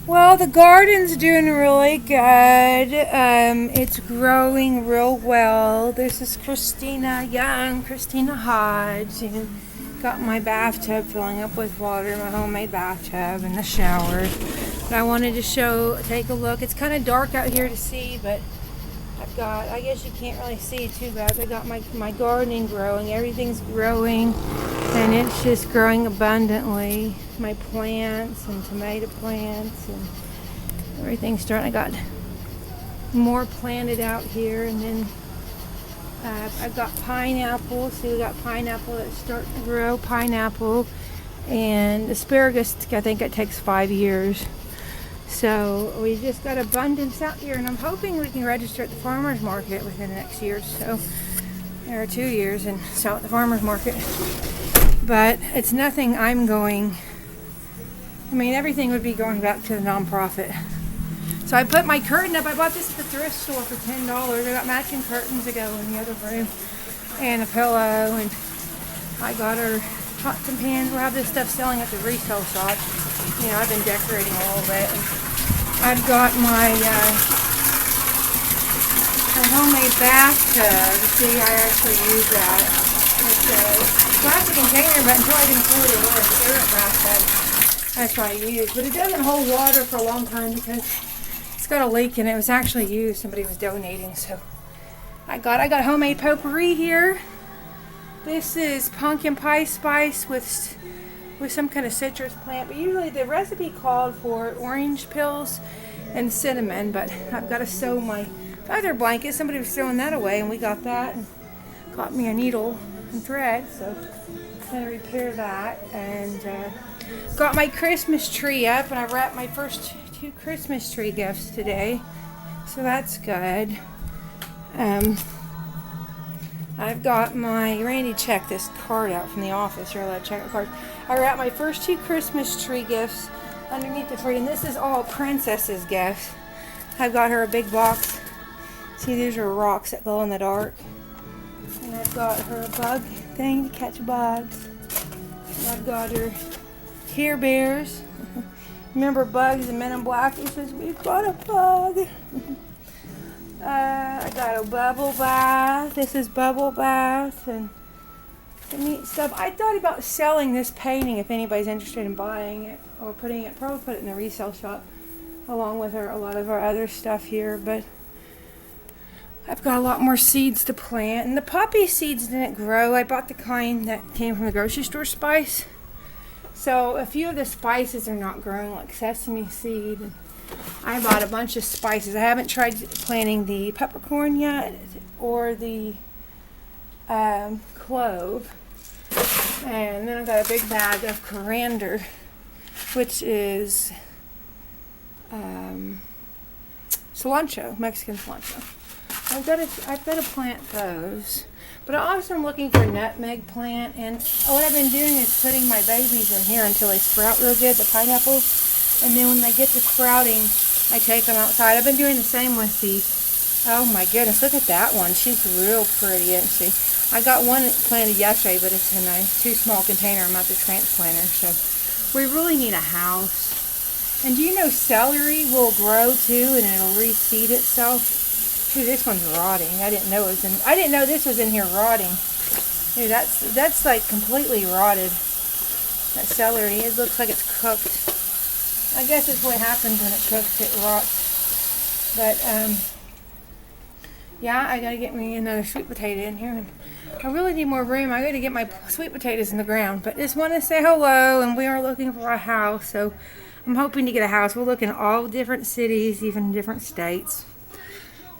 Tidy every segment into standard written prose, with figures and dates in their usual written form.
Well, the garden's doing really good. It's growing real well. This is Kristina Hodge. And got my bathtub filling up with water, my homemade bathtub, and the shower. But I wanted to take a look. It's kind of dark out here to see, but I guess you can't really see it too bad. I got my gardening growing. Everything's growing, and it's just growing abundantly. My plants and tomato plants and everything's starting. I got more planted out here, and then I've got pineapple. See, we got pineapple that's starting to grow. Pineapple and asparagus. I think it takes 5 years. So we just got abundance out here, and I'm hoping we can register at the farmer's market within the next year or so, or 2 years, and sell at the farmer's market. But it's nothing everything would be going back to the nonprofit. So I put my curtain up. I bought this at the thrift store for $10. I got matching curtains to go in the other room, and a pillow, and I got her pots and pans. We'll have this stuff selling at the resale shop. I've been decorating a little bit. And I've got my homemade bathtub. See, I actually use that. It's a plastic container, but until I can afford it, it's an air bathtub. That's what I use. But it doesn't hold water for a long time because it's got a leak and it was actually used. Somebody was donating, so I got homemade potpourri here. This is pumpkin pie spice with some kind of citrus plant, but usually the recipe called for orange peels and cinnamon, but I've got to sew my feather blanket. Somebody was throwing that away, and we got that and got me a needle and thread, so I'm going to repair that. And got my Christmas tree up, and I wrapped my first 2 Christmas tree gifts today, so that's good. I've got Randy checked this card out from the office. You're allowed to check the card. I wrapped my first 2 Christmas tree gifts underneath the tree, and this is all Princess's gifts. I've got her a big box. See, these are rocks that glow in the dark. And I've got her a bug thing to catch bugs. And I've got her Care Bears. Remember Bugs and Men in Black? He says, we've got a bug. I got a bubble bath. This is bubble bath and some neat stuff. I thought about selling this painting if anybody's interested in buying it, or probably put it in the resale shop along with a lot of our other stuff here. But I've got a lot more seeds to plant, and the poppy seeds didn't grow. I bought the kind that came from the grocery store spice. So a few of the spices are not growing, like sesame seed. And I bought a bunch of spices. I haven't tried planting the peppercorn yet, or the clove. And then I've got a big bag of coriander, which is cilantro, Mexican cilantro. I've got to plant those. But I also am looking for a nutmeg plant, and what I've been doing is putting my babies in here until they sprout real good, the pineapples, and then when they get to sprouting, I take them outside. I've been doing the same with oh my goodness, look at that one. She's real pretty, isn't she? I got one planted yesterday, but it's in a too small container. I'm about to transplant her, so we really need a house. And do you know celery will grow too, and it'll reseed itself? Dude, this one's rotting. I didn't know this was in here rotting. Dude, that's like completely rotted. That celery, it looks like it's cooked. I guess it's what happens when it cooks, it rots. But yeah, I gotta get me another sweet potato in here. And I really need more room. I gotta get my sweet potatoes in the ground. But just want to say hello, and we are looking for a house. So I'm hoping to get a house. We're looking at all different cities, even different states.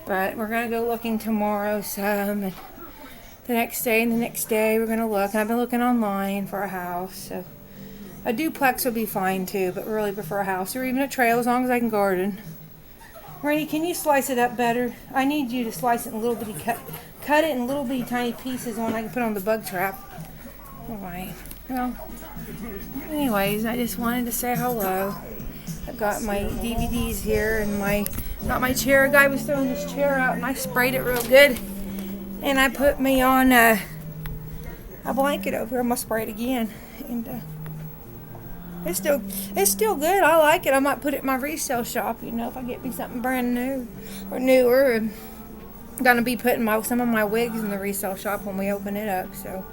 But we're going to go looking tomorrow some, and the next day and the next day we're going to look. And I've been looking online for a house, so a duplex would be fine too, but really prefer a house or even a trail as long as I can garden. Randy, can you slice it up better? I need you to slice it in little bitty, cut it in little bitty tiny pieces one I can put on the bug trap. Alright, well, anyways, I just wanted to say hello. I've got my DVDs here, and got my chair. A guy was throwing this chair out, and I sprayed it real good. And I put me on a blanket over. I'm gonna spray it again. And It's still good. I like it. I might put it in my resale shop, if I get me something brand new or newer. I'm gonna be putting some of my wigs in the resale shop when we open it up. So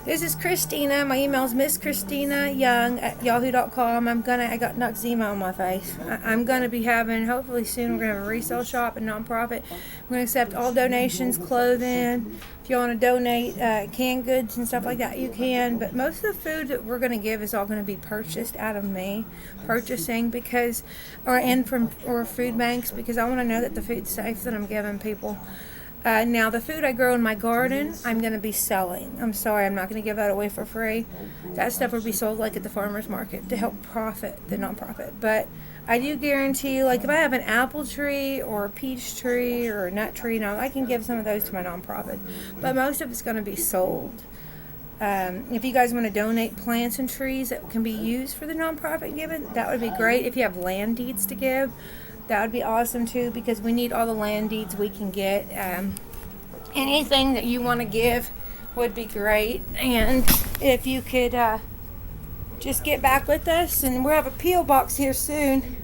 this is Kristina. My email is misskristina.young@yahoo.com. I got Noxzema on my face. I'm going to be having, hopefully soon, we're going to have a resale shop and nonprofit. We're going to accept all donations, clothing. If you want to donate canned goods and stuff like that, you can. But most of the food that we're going to give is all going to be purchased out of me, purchasing or food banks, because I want to know that the food's safe that I'm giving people. Now, the food I grow in my garden, I'm going to be selling. I'm sorry, I'm not going to give that away for free. That stuff will be sold like at the farmer's market to help profit the nonprofit. But I do guarantee, like if I have an apple tree or a peach tree or a nut tree, I can give some of those to my nonprofit. But most of it's going to be sold. If you guys want to donate plants and trees that can be used for the nonprofit giving, that would be great. If you have land deeds to give, that would be awesome too, because we need all the land deeds we can get. Anything that you want to give would be great. And if you could just get back with us, and we'll have a P.O. box here soon.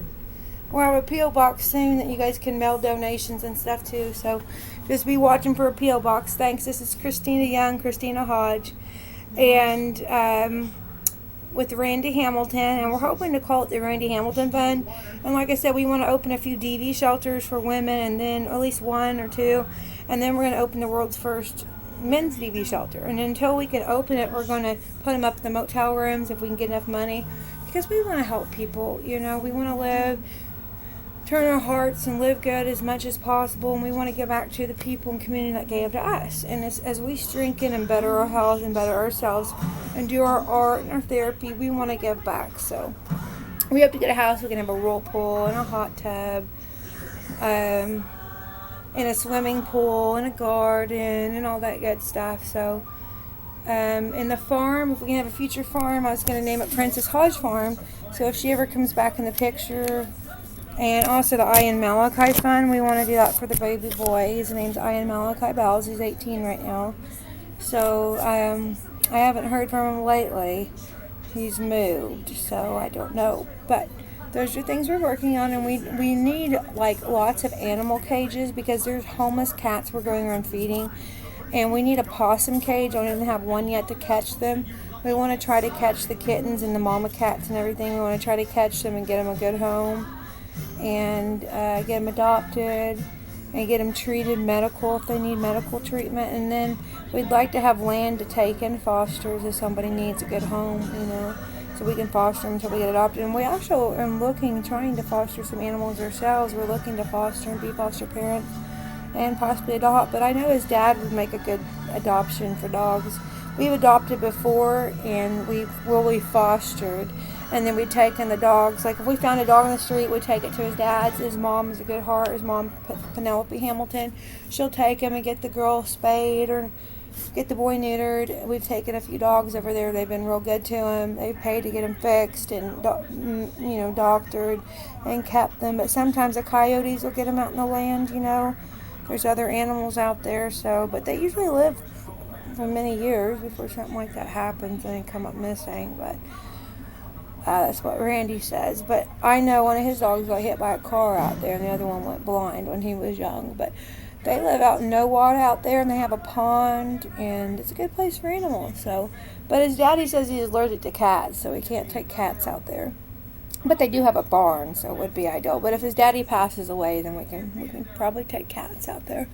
We'll have a P.O. box soon that you guys can mail donations and stuff to. So just be watching for a P.O. box. Thanks. This is Kristina Young, Kristina Hodge, and with Randy Hamilton, and we're hoping to call it the Randy Hamilton Fund. And like I said, we want to open a few DV shelters for women, and then at least one or two, and then we're going to open the world's first men's DV shelter. And until we can open it, we're going to put them up in the motel rooms if we can get enough money, because we want to help people. We want to turn our hearts and live good as much as possible, and we want to give back to the people and community that gave to us. And as we strengthen and better our health and better ourselves and do our art and our therapy, we want to give back. So we have to get a house. We can have a whirlpool and a hot tub, and a swimming pool and a garden and all that good stuff. So in the farm, if we can have a future farm, I was going to name it Princess Hodge Farm. So if she ever comes back in the picture. And also the Ian Malachi Fund, we want to do that for the baby boy. His name's Ian Malachi Bells. He's 18 right now. So I haven't heard from him lately. He's moved, so I don't know. But those are things we're working on, and we need like lots of animal cages, because there's homeless cats we're going around feeding. And we need a possum cage. I don't even have one yet to catch them. We want to try to catch the kittens and the mama cats and everything. We want to try to catch them and get them a good home. And get them adopted and get them treated medical if they need medical treatment. And then we'd like to have land to take in fosters if somebody needs a good home, so we can foster them until we get adopted. And we also are trying to foster some animals ourselves. We're looking to foster and be foster parents and possibly adopt. But I know his dad would make a good adoption for dogs. We've adopted before, and we've fostered. And then we'd taken the dogs. Like if we found a dog on the street, we'd take it to his dad's. His mom is a good heart. His mom, Penelope Hamilton, she'll take him and get the girl spayed or get the boy neutered. We've taken a few dogs over there. They've been real good to him. They've paid to get him fixed and doctored and kept them. But sometimes the coyotes will get them out in the land. There's other animals out there. But they usually live for many years before something like that happens and they come up missing. But that's what Randy says. But I know one of his dogs got hit by a car out there, and the other one went blind when he was young. But they live out in no water out there, and they have a pond, and it's a good place for animals. But his daddy says he's allergic to cats, so he can't take cats out there. But they do have a barn, so it would be ideal. But if his daddy passes away, then we can probably take cats out there.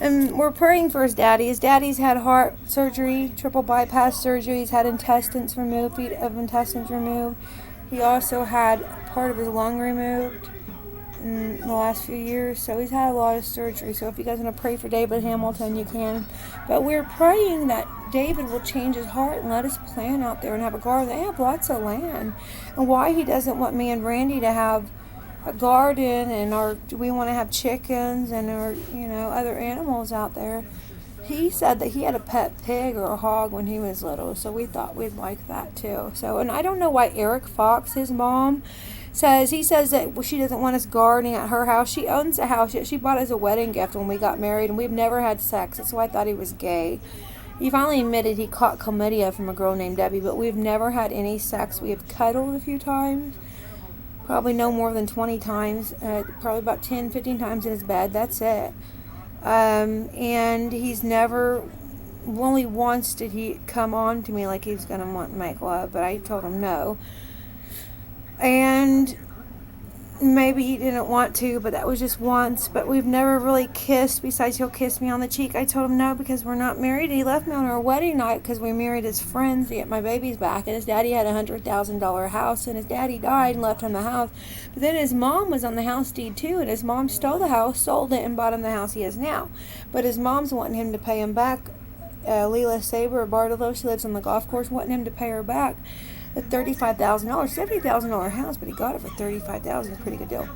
And we're praying for his daddy. His daddy's had heart surgery, triple bypass surgery. He's had intestines removed, feet of intestines removed. He also had part of his lung removed in the last few years. So he's had a lot of surgery. So if you guys want to pray for David Hamilton, you can. But we're praying that David will change his heart and let us plant out there and have a garden. They have lots of land. And why he doesn't want me and Randy to have a garden, and we want to have chickens and other animals out there. He said that he had a pet pig or a hog when he was little, so we thought we'd like that too. And I don't know why Eric Fox, his mom, says that she doesn't want us gardening at her house. She owns a house. She bought us a wedding gift when we got married, and we've never had sex. That's why I thought he was gay. He finally admitted he caught chlamydia from a girl named Debbie, but we've never had any sex. We have cuddled a few times, probably no more than 20 times, probably about 10, 15 times in his bed. That's it. And he's never, only once did he come on to me like he was going to want to make love, but I told him no. And maybe he didn't want to, but that was just once. But we've never really kissed, besides he'll kiss me on the cheek. I told him no because we're not married. He left me on our wedding night because we married as friends to get my babies back. And his daddy had $100,000 house, and his daddy died and left him the house. But then his mom was on the house deed too, and his mom stole the house, sold it, and bought him the house he has now. But his mom's wanting him to pay him back. Lelia Sauber of Bartelsville, she lives on the golf course, wanting him to pay her back a $35,000, $70,000 house, but he got it for $35,000. It's a pretty good deal.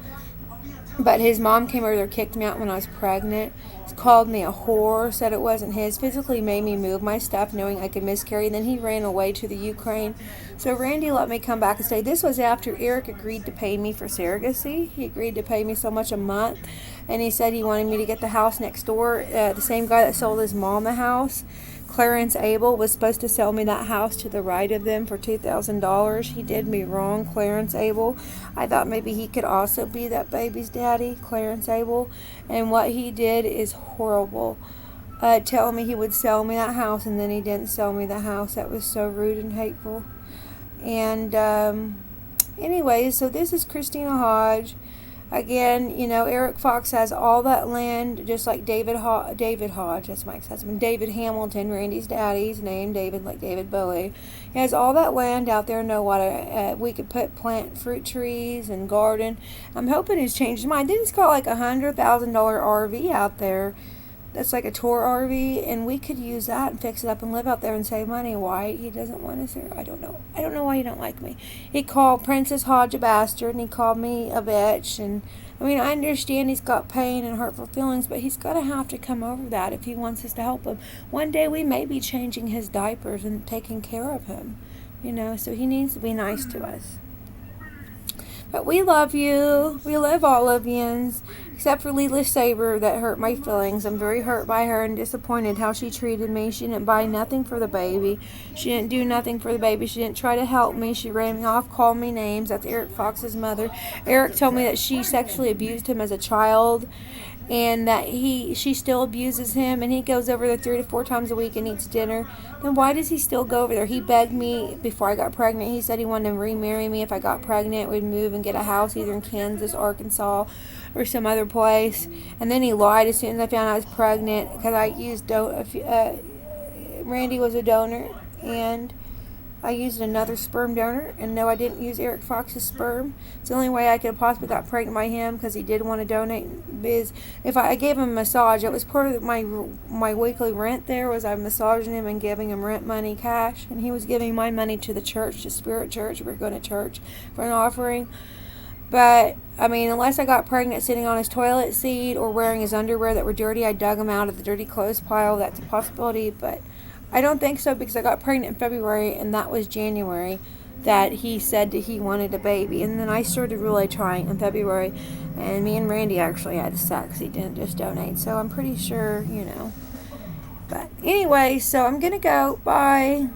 But his mom came over there, kicked me out when I was pregnant, called me a whore, said it wasn't his, physically made me move my stuff knowing I could miscarry, and then he ran away to the Ukraine. So Randy let me come back and stay. This was after Eric agreed to pay me for surrogacy. He agreed to pay me so much a month, and he said he wanted me to get the house next door. The same guy that sold his mom the house, Clarence Abel, was supposed to sell me that house to the right of them for $2,000. He did me wrong, Clarence Abel. I thought maybe he could also be that baby's daddy, Clarence Abel. And what he did is horrible. Telling me he would sell me that house, and then he didn't sell me the house. That was so rude and hateful. And anyway, so this is Kristina Hodge. Again, Eric Fox has all that land, just like David Hodge, that's Mike's husband. David Hamilton, Randy's daddy's name, David, like David Bowie. He has all that land out there, no water. We could plant fruit trees and garden. I'm hoping he's changed his mind. Then he's got like $100,000 RV out there. That's like a tour RV, and we could use that and fix it up and live out there and save money. Why he doesn't want us there, I don't know. I don't know why he don't like me. He called Princess Hodge a bastard, and he called me a bitch. And I mean, I understand he's got pain and hurtful feelings, but he's got to have to come over that if he wants us to help him. One day we may be changing his diapers and taking care of him, so he needs to be nice to us. But we love you. We love Olivians, except for Lelia Sauber that hurt my feelings. I'm very hurt by her and disappointed how she treated me. She didn't buy nothing for the baby. She didn't do nothing for the baby. She didn't try to help me. She ran me off, called me names. That's Eric Fox's mother. Eric told me that she sexually abused him as a child, and that she still abuses him, and he goes over there 3 to 4 times a week and eats dinner. Then why does he still go over there? He begged me before I got pregnant. He said he wanted to remarry me if I got pregnant. We'd move and get a house either in Kansas, Arkansas, or some other place. And then he lied as soon as I found out I was pregnant, because I used Randy was a donor, and I used another sperm donor, and no, I didn't use Eric Fox's sperm. It's the only way I could have possibly got pregnant by him, because he did want to donate. Because if I gave him a massage, it was part of my weekly rent. There was I massaging him and giving him rent money, cash, and he was giving my money to the church, to Spirit Church. We were going to church for an offering. But I mean, unless I got pregnant sitting on his toilet seat or wearing his underwear that were dirty, I dug him out of the dirty clothes pile. That's a possibility, but I don't think so, because I got pregnant in February, and that was January that he said that he wanted a baby. And then I started really trying in February, and me and Randy actually had sex. He didn't just donate, so I'm pretty sure, But anyway, so I'm going to go. Bye.